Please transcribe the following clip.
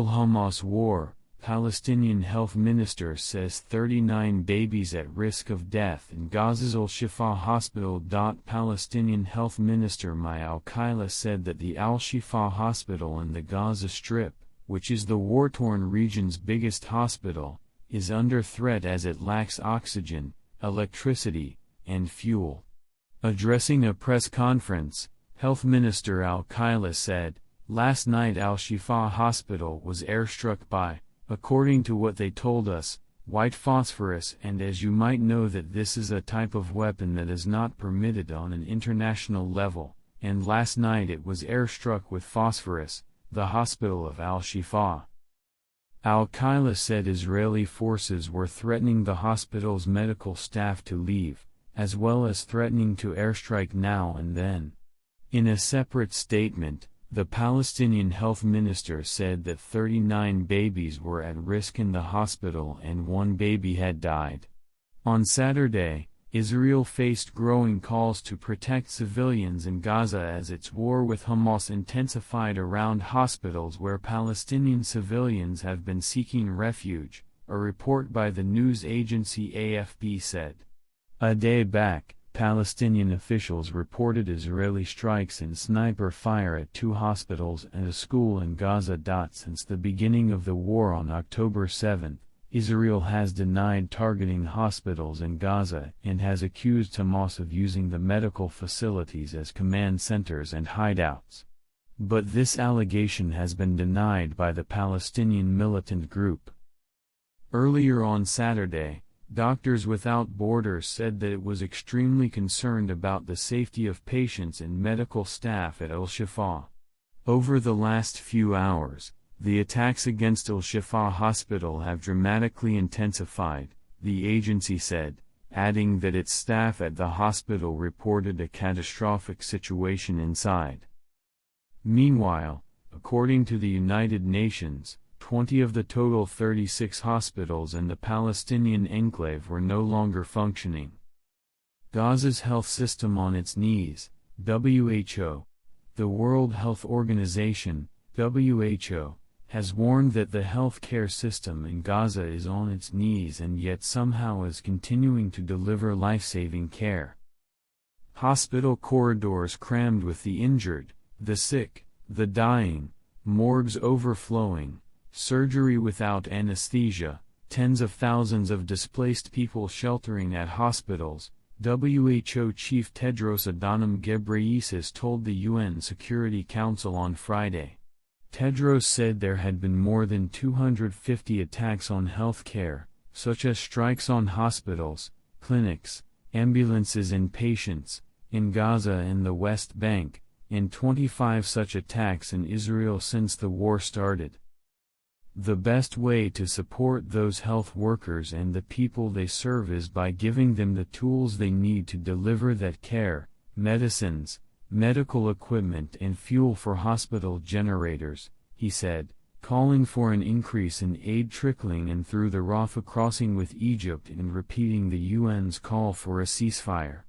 Israel-Hamas war. Palestinian health minister says 39 babies at risk of death in Gaza's Al-Shifa hospital. Palestinian health minister Al-Shifa said that the Al-Shifa hospital in the Gaza Strip, which is the war-torn region's biggest hospital, is under threat as it lacks oxygen, electricity, and fuel. Addressing a press conference, Health Minister Al-Shifa said, "Last night Al-Shifa hospital was airstruck by, according to what they told us, white phosphorus, and as you might know that this is a type of weapon that is not permitted on an international level, and last night it was airstruck with phosphorus, the hospital of Al-Shifa." Al-Shifa said Israeli forces were threatening the hospital's medical staff to leave, as well as threatening to airstrike now and then. In a separate statement, the Palestinian health minister said that 39 babies were at risk in the hospital and one baby had died. On Saturday, Israel faced growing calls to protect civilians in Gaza as its war with Hamas intensified around hospitals where Palestinian civilians have been seeking refuge, a report by the news agency AFP said. A day back, Palestinian officials reported Israeli strikes and sniper fire at 2 hospitals and a school in Gaza. Since the beginning of the war on October 7, Israel has denied targeting hospitals in Gaza and has accused Hamas of using the medical facilities as command centers and hideouts. But this allegation has been denied by the Palestinian militant group. Earlier on Saturday, Doctors Without Borders said that it was extremely concerned about the safety of patients and medical staff at Al-Shifa. Over the last few hours, the attacks against Al-Shifa hospital have dramatically intensified, the agency said, adding that its staff at the hospital reported a catastrophic situation inside. Meanwhile, according to the United Nations, 20 of the total 36 hospitals in the Palestinian enclave were no longer functioning. Gaza's health system on its knees. WHO, the World Health Organization, WHO, has warned that the health care system in Gaza is on its knees and yet somehow is continuing to deliver life-saving care. Hospital corridors crammed with the injured, the sick, the dying, morgues overflowing, surgery without anesthesia, tens of thousands of displaced people sheltering at hospitals, WHO Chief Tedros Adhanom Ghebreyesus told the UN Security Council on Friday. Tedros said there had been more than 250 attacks on health care, such as strikes on hospitals, clinics, ambulances and patients, in Gaza and the West Bank, and 25 such attacks in Israel since the war started. The best way to support those health workers and the people they serve is by giving them the tools they need to deliver that care, medicines, medical equipment and fuel for hospital generators, he said, calling for an increase in aid trickling in through the Rafah crossing with Egypt and repeating the UN's call for a ceasefire.